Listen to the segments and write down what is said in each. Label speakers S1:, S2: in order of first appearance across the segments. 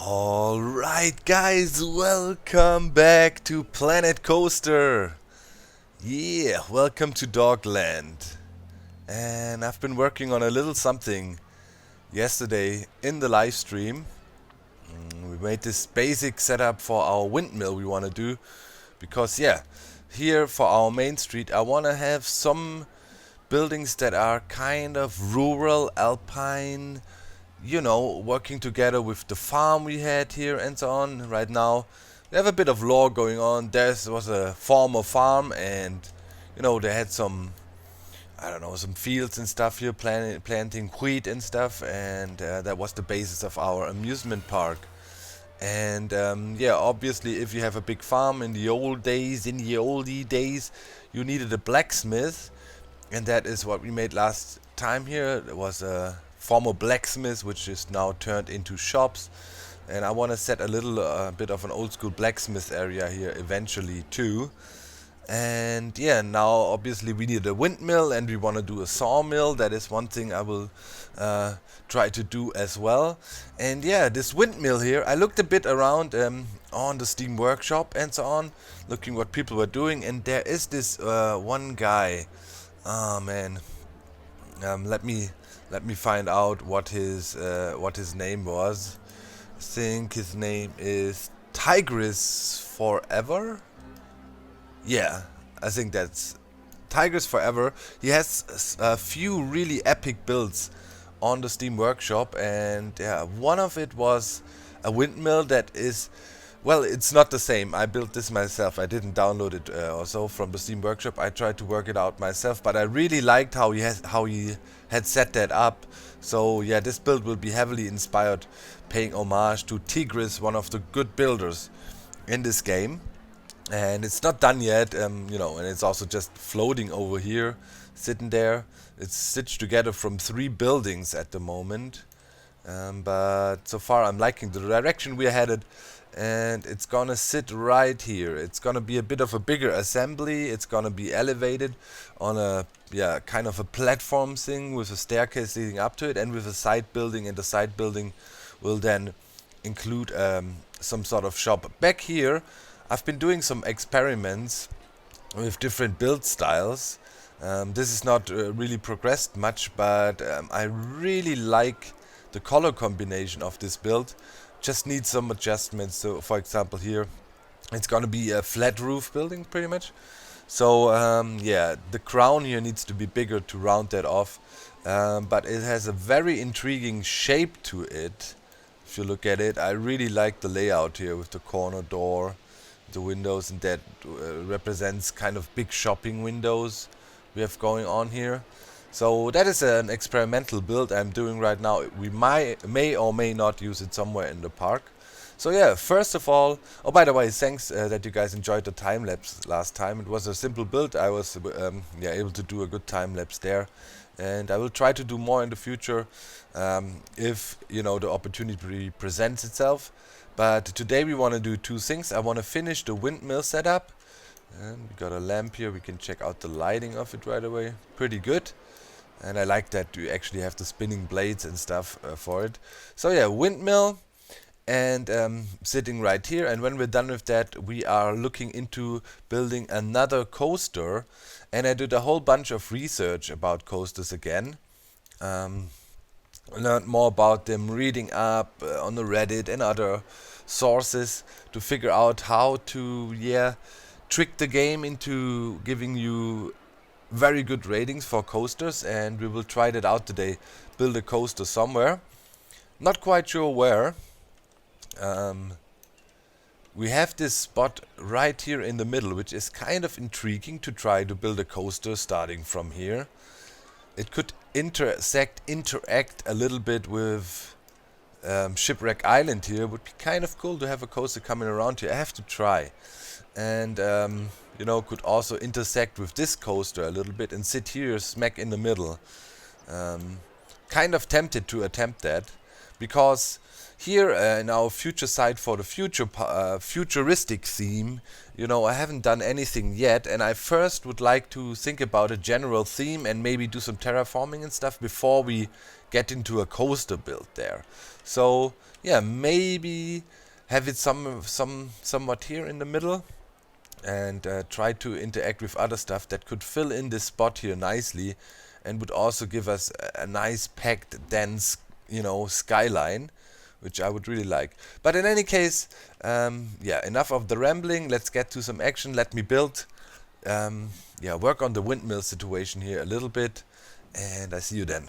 S1: Alright guys, welcome back to Planet Coaster. Yeah, welcome to Dogland. And I've been working on a little something yesterday in the live stream. We made this basic setup for our windmill we want to do. Because yeah, here for our main street I want to have some buildings that are kind of rural, alpine, working together with the farm we had here and so on. Right now, we have a bit of lore going on. There was a former farm, and they had some, I don't know, some fields and stuff here, planting wheat and stuff, and that was the basis of our amusement park. And yeah, obviously, if you have a big farm in the old days, you needed a blacksmith, and that is what we made last time here. There was a former blacksmith which is now turned into shops, and I want to set a little bit of an old school blacksmith area here eventually too. And yeah, now obviously we need a windmill and we want to do a sawmill. That is one thing I will try to do as well. And yeah, this windmill here, I looked a bit around on the Steam Workshop and so on, looking what people were doing, and there is this one guy. Oh man, let me find out what his name was. I think his name is Tigris Forever. Yeah, I think that's Tigris Forever. He has a few really epic builds on the Steam Workshop, and yeah, one of it was a windmill that is, well, it's not the same. I built this myself. I didn't download it or so from the Steam Workshop. I tried to work it out myself, but I really liked how he had set that up. So yeah, this build will be heavily inspired, paying homage to Tigris, one of the good builders in this game. And it's not done yet, and it's also just floating over here, sitting there. It's stitched together from 3 buildings at the moment. But so far I'm liking the direction we're headed, and it's gonna sit right here. It's gonna be a bit of a bigger assembly. It's gonna be elevated on a kind of a platform thing with a staircase leading up to it, and with a side building, and the side building will then include some sort of shop. Back here I've been doing some experiments with different build styles. This is not really progressed much, but I really like the color combination of this build. Just needs some adjustments. So for example here, it's gonna be a flat roof building pretty much. So yeah, the crown here needs to be bigger to round that off. But it has a very intriguing shape to it. If you look at it, I really like the layout here with the corner door, the windows, and that represents kind of big shopping windows we have going on here. So that is an experimental build I'm doing right now. We may or may not use it somewhere in the park. So yeah, first of all, oh by the way, thanks that you guys enjoyed the time lapse last time. It was a simple build. I was able to do a good time lapse there, and I will try to do more in the future if the opportunity presents itself. But today we want to do 2 things. I want to finish the windmill setup, and we got a lamp here. We can check out the lighting of it right away. Pretty good. And I like that you actually have the spinning blades and stuff for it. So yeah, windmill, and sitting right here. And when we're done with that, we are looking into building another coaster. And I did a whole bunch of research about coasters again. Learned more about them, reading up on the Reddit and other sources to figure out how to trick the game into giving you very good ratings for coasters. And we will try that out today. Build a coaster somewhere, not quite sure where. We have this spot right here in the middle, which is kind of intriguing to try to build a coaster starting from here. It could interact a little bit with Shipwreck Island here. Would be kind of cool to have a coaster coming around here. I have to try. And could also intersect with this coaster a little bit and sit here smack in the middle. Kind of tempted to attempt that, because here in our future site for the futuristic theme, you know, I haven't done anything yet, and I first would like to think about a general theme and maybe do some terraforming and stuff before we get into a coaster build there. So yeah, maybe have it somewhat here in the middle, and try to interact with other stuff that could fill in this spot here nicely, and would also give us a nice packed dense, you know, skyline, which I would really like. But in any case, yeah, enough of the rambling. Let's get to some action. Let me build, yeah, work on the windmill situation here a little bit, and I see you then.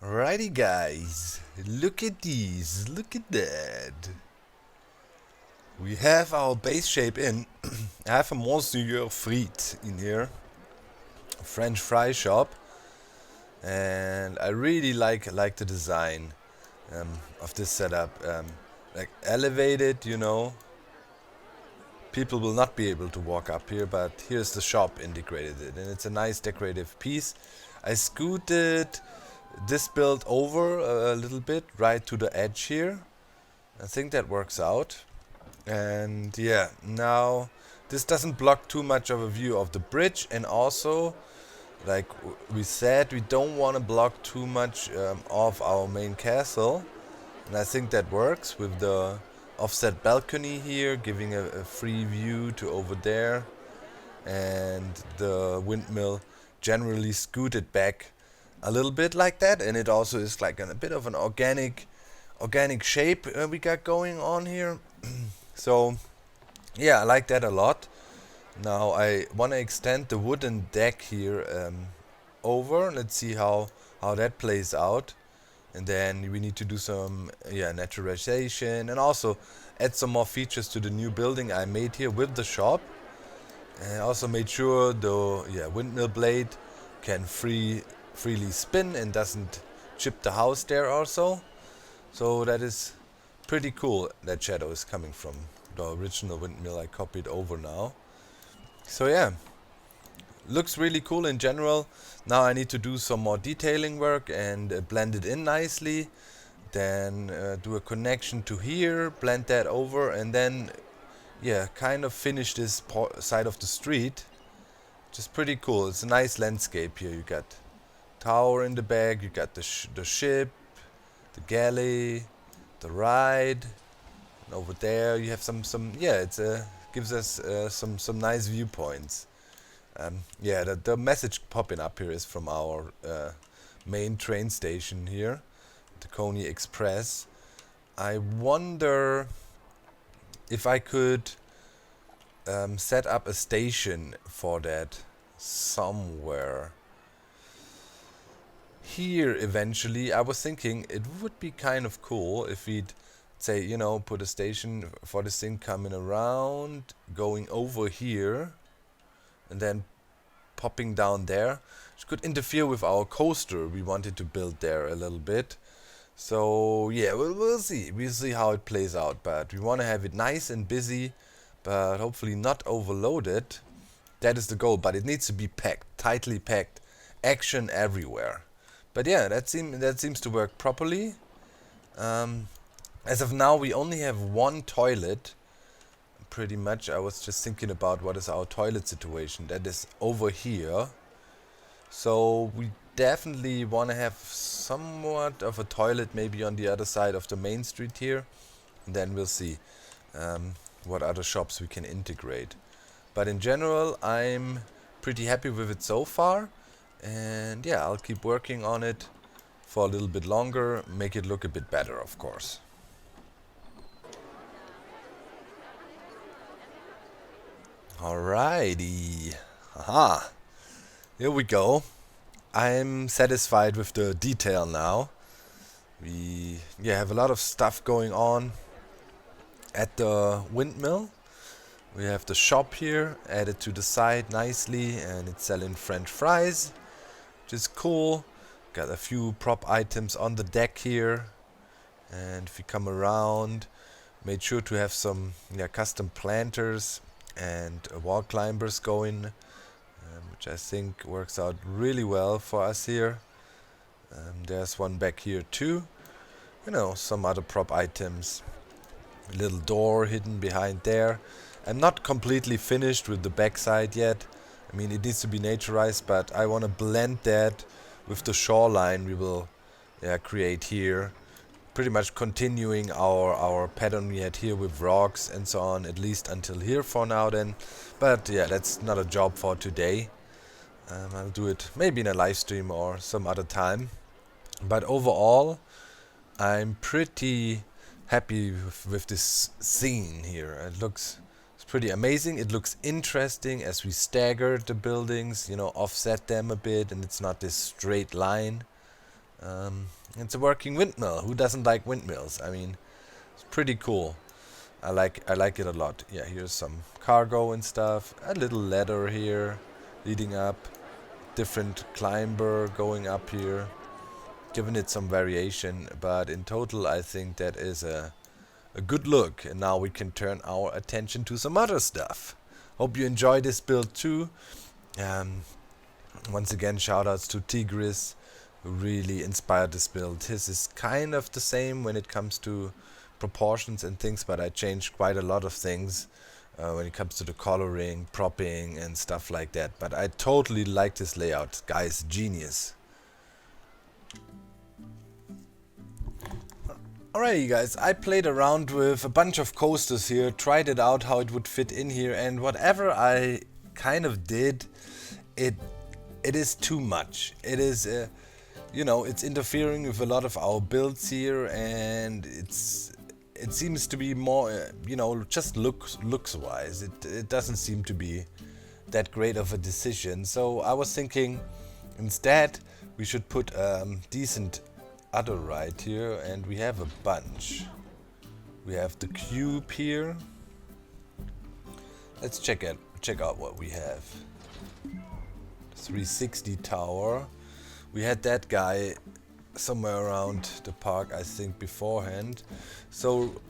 S1: Alrighty guys, look at these, look at that. We have our base shape in. I have a Monsieur Frites in here, a French fry shop, and I really like the design of this setup. Like elevated, you know. People will not be able to walk up here, but here's the shop integrated in, and it's a nice decorative piece. I scooted this build over a little bit, right to the edge here. I think that works out. And yeah, now this doesn't block too much of a view of the bridge, and also, like we said, we don't want to block too much of our main castle, and I think that works with the offset balcony here, giving a free view to over there, and the windmill generally scooted back a little bit like that, and it also is like a bit of an organic shape we got going on here. So yeah, I like that a lot. Now I want to extend the wooden deck here over. Let's see how that plays out, and then we need to do some naturalization, and also add some more features to the new building I made here with the shop. And I also made sure the windmill blade can freely spin and doesn't chip the house there also. So that is pretty cool. That shadow is coming from the original windmill I copied over now. So yeah, looks really cool in general. Now I need to do some more detailing work and blend it in nicely. Then do a connection to here, blend that over, and then yeah, kind of finish this side of the street. Just pretty cool. It's a nice landscape here. You got tower in the back, you got the ship, the galley, the ride, and over there you have some yeah, it's gives us some nice viewpoints. Yeah, the message popping up here is from our main train station here, the Coney Express. I wonder if I could set up a station for that somewhere here eventually. I was thinking it would be kind of cool if we'd say, you know, put a station for this thing coming around, going over here, and then popping down there, which could interfere with our coaster we wanted to build there a little bit. So yeah, we'll see. We'll see how it plays out, but we want to have it nice and busy, but hopefully not overloaded. That is the goal, but it needs to be packed, tightly packed, action everywhere. But yeah, that seems to work properly. As of now, we only have one toilet. Pretty much, I was just thinking about what is our toilet situation. That is over here. So we definitely want to have somewhat of a toilet maybe on the other side of the main street here. And then we'll see what other shops we can integrate. But in general, I'm pretty happy with it so far. And yeah, I'll keep working on it for a little bit longer, make it look a bit better, of course. Alrighty. Aha. Here we go. I'm satisfied with the detail now. We have a lot of stuff going on at the windmill. We have the shop here added to the side nicely, and it's selling French fries, which is cool. Got a few prop items on the deck here, and if you come around, made sure to have some custom planters and wall climbers going, which I think works out really well for us here. There's one back here too. You know, some other prop items. A little door hidden behind there. I'm not completely finished with the backside yet. I mean, it needs to be naturized, but I want to blend that with the shoreline we will create here. Pretty much continuing our pattern we had here with rocks and so on, at least until here for now then. But yeah, that's not a job for today. I'll do it maybe in a live stream or some other time. But overall, I'm pretty happy with this scene here. It's pretty amazing. It looks interesting as we stagger the buildings, you know, offset them a bit, and it's not this straight line. It's a working windmill. Who doesn't like windmills? I mean, it's pretty cool. I like it a lot. Yeah, here's some cargo and stuff. A little ladder here leading up. Different climber going up here. Giving it some variation, but in total I think that is a good look. And now we can turn our attention to some other stuff. Hope you enjoy this build too. Once again, shoutouts to Tigris, who really inspired this build. His is kind of the same when it comes to proportions and things, but I changed quite a lot of things when it comes to the coloring, propping and stuff like that. But I totally like this layout. Guys, genius. Alrighty guys, I played around with a bunch of coasters here, tried it out how it would fit in here, and whatever I kind of did, it is too much. It is, you know, it's interfering with a lot of our builds here, and it seems to be more, you know, just looks wise. It doesn't seem to be that great of a decision. So I was thinking instead we should put decent other ride here, and we have a bunch. We have the cube here. Let's check out what we have. 360 tower. We had that guy somewhere around the park, I think, beforehand. So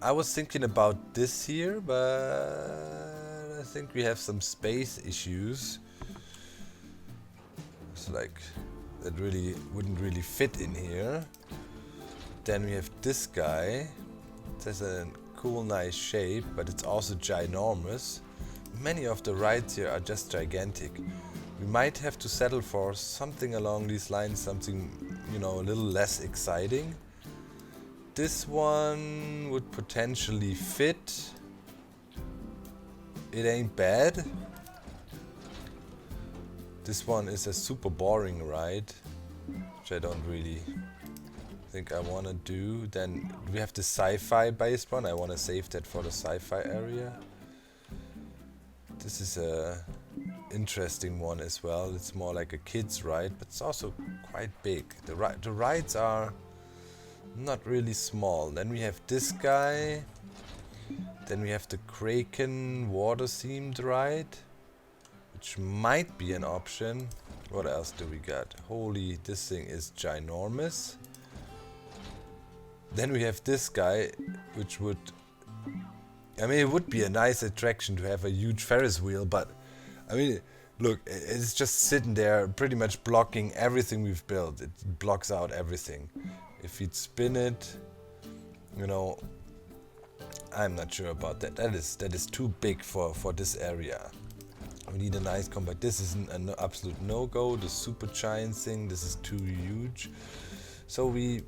S1: I was thinking about this here, but I think we have some space issues. It's like that really wouldn't really fit in here. Then we have this guy. It has a cool, nice shape, but it's also ginormous. Many of the rides here are just gigantic. We might have to settle for something along these lines, something, you know, a little less exciting. This one would potentially fit. It ain't bad. This one is a super boring ride, which I don't really think I want to do. Then we have the sci-fi based one. I want to save that for the sci-fi area. This is a interesting one as well. It's more like a kid's ride, but it's also quite big. The rides are not really small. Then we have this guy. Then we have the Kraken water-themed ride, which might be an option. What else do we got? Holy, this thing is ginormous. Then we have this guy, which would... I mean, it would be a nice attraction to have a huge Ferris wheel, but... I mean, look, it's just sitting there pretty much blocking everything we've built. It blocks out everything. If you'd spin it, you know... I'm not sure about that. That is too big for this area. We need a nice compact. This is an absolute no-go. The super giant thing, this is too huge. So we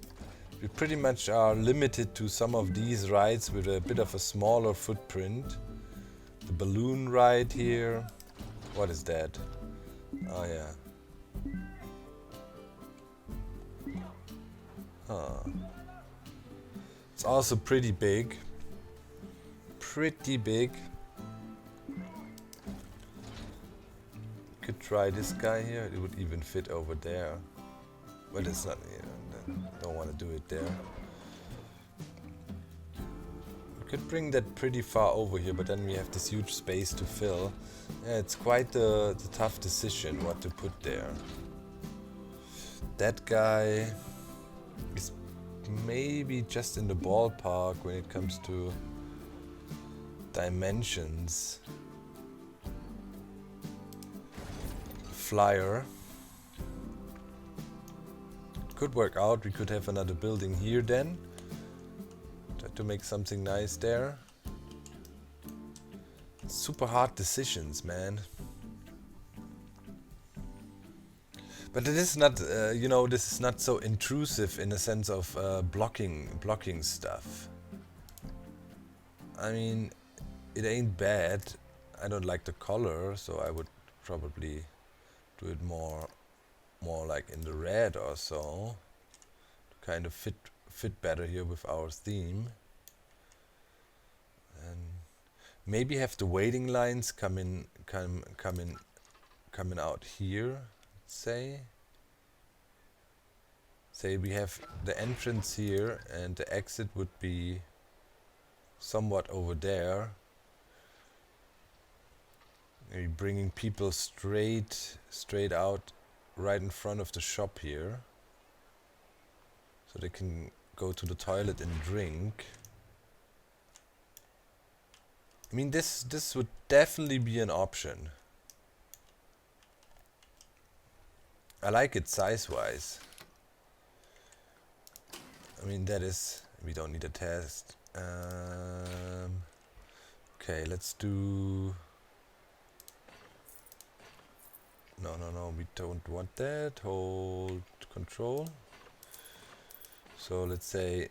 S1: pretty much are limited to some of these rides with a bit of a smaller footprint. The balloon ride here. What is that? Oh yeah. Huh. It's also pretty big. Pretty big. Could try this guy here. It would even fit over there, but it's not. You know, don't want to do it there. We could bring that pretty far over here, but then we have this huge space to fill. Yeah, it's quite the tough decision what to put there. That guy is maybe just in the ballpark when it comes to dimensions. Flyer. Could work out. We could have another building here then. Try to make something nice there. Super hard decisions, man. But it is not, you know, this is not so intrusive in the sense of blocking stuff. I mean, it ain't bad. I don't like the color, so I would probably do it more like in the red or so, to kind of fit better here with our theme. And maybe have the waiting lines coming out here. Say we have the entrance here and the exit would be somewhat over there. Maybe bringing people straight out right in front of the shop here, so they can go to the toilet and drink. I mean, this would definitely be an option. I like it size-wise. I mean, that is... we don't need a test. Okay, let's do... No, we don't want that. Hold control. So let's say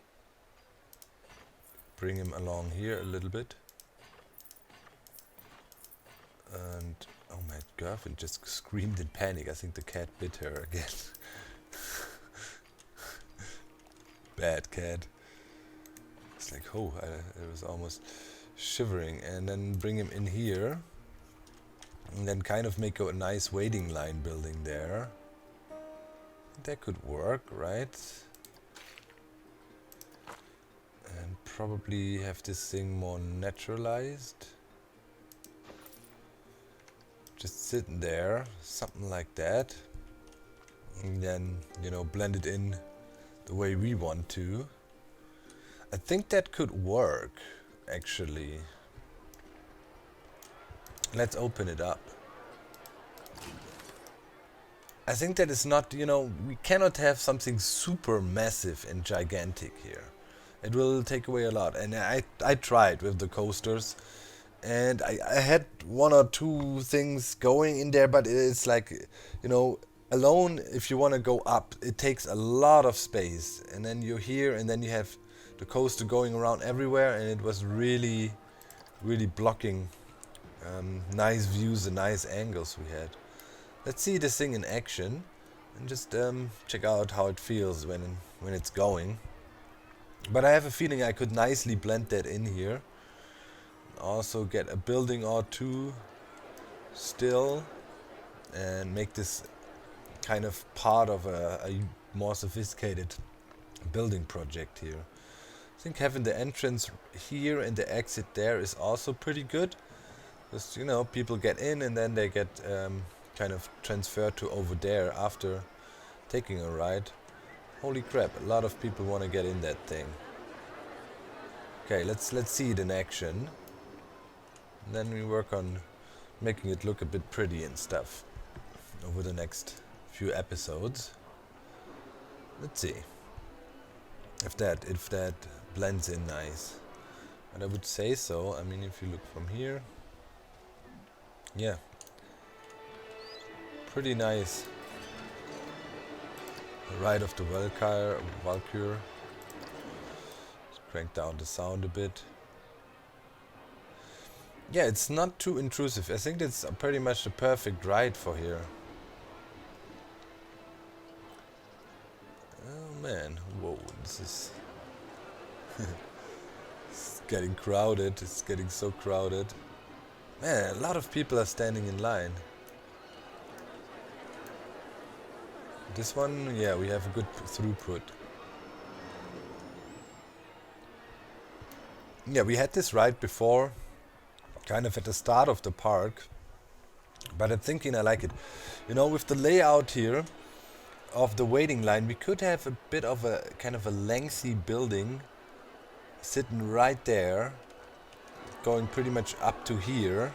S1: bring him along here a little bit. And oh, my girlfriend just screamed in panic. I think the cat bit her again. Bad cat. It's like, oh, I was almost shivering. And then bring him in here. And then kind of make a nice waiting line building there. That could work, right? And probably have this thing more naturalized. Just sitting there, something like that. And then, you know, blend it in the way we want to. I think that could work, actually. Let's open it up. I think that is not, you know, we cannot have something super massive and gigantic here. It will take away a lot. And I tried with the coasters. And I had one or two things going in there, but it's like, you know, alone, if you want to go up, it takes a lot of space. And then you're here, and then you have the coaster going around everywhere, and it was really, really blocking nice views and nice angles we had. Let's see this thing in action, and just check out how it feels when it's going. But I have a feeling I could nicely blend that in here. Also get a building or two still, and make this kind of part of a more sophisticated building project here. I think having the entrance here and the exit there is also pretty good. Just, you know, people get in and then they get kind of transferred to over there after taking a ride. Holy crap, a lot of people want to get in that thing. Okay, let's see it in action. And then we work on making it look a bit pretty and stuff over the next few episodes. Let's see if that blends in nice. But I would say so. I mean, if you look from here, yeah, pretty nice. The ride of the Valkyr. Let's crank down the sound a bit. Yeah, it's not too intrusive. I think that's pretty much the perfect ride for here. Oh man, whoa, this is... it's getting crowded, it's getting so crowded. Man, a lot of people are standing in line. This one, yeah, we have a good throughput. Yeah, we had this ride before, kind of at the start of the park, but I'm thinking I like it. You know, with the layout here of the waiting line, we could have a bit of a kind of a lengthy building sitting right there, going pretty much up to here.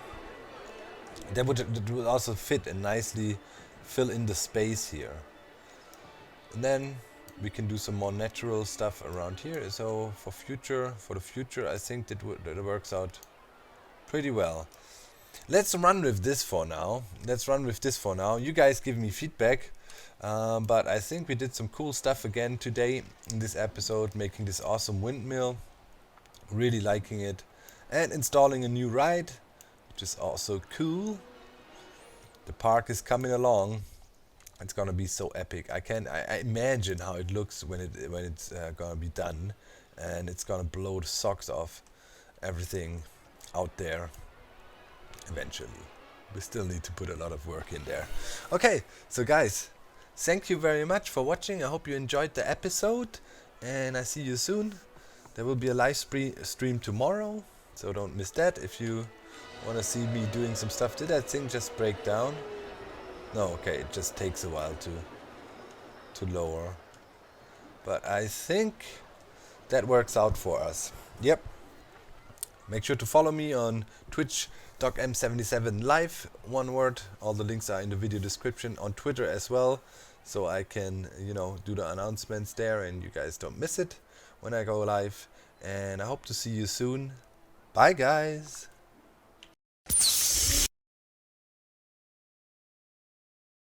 S1: That would also fit and nicely fill in the space here. And then we can do some more natural stuff around here. So for the future, I think that works out pretty well. Let's run with this for now. You guys give me feedback. But I think we did some cool stuff again today in this episode, making this awesome windmill. Really liking it. And installing a new ride, which is also cool. The park is coming along. It's gonna be so epic. I imagine how it looks when it's gonna be done, and it's gonna blow the socks off everything out there eventually. We still need to put a lot of work in there. Okay, so guys, thank you very much for watching. I hope you enjoyed the episode, and I see you soon. There will be a live stream tomorrow, so don't miss that. If you want to see me doing some stuff, did that thing just break down? No, okay, it just takes a while to lower. But I think that works out for us. Yep. Make sure to follow me on Twitch, DocM77Live, one word. All the links are in the video description. On Twitter as well, so I can, do the announcements there and you guys don't miss it when I go live. And I hope to see you soon. Bye, guys.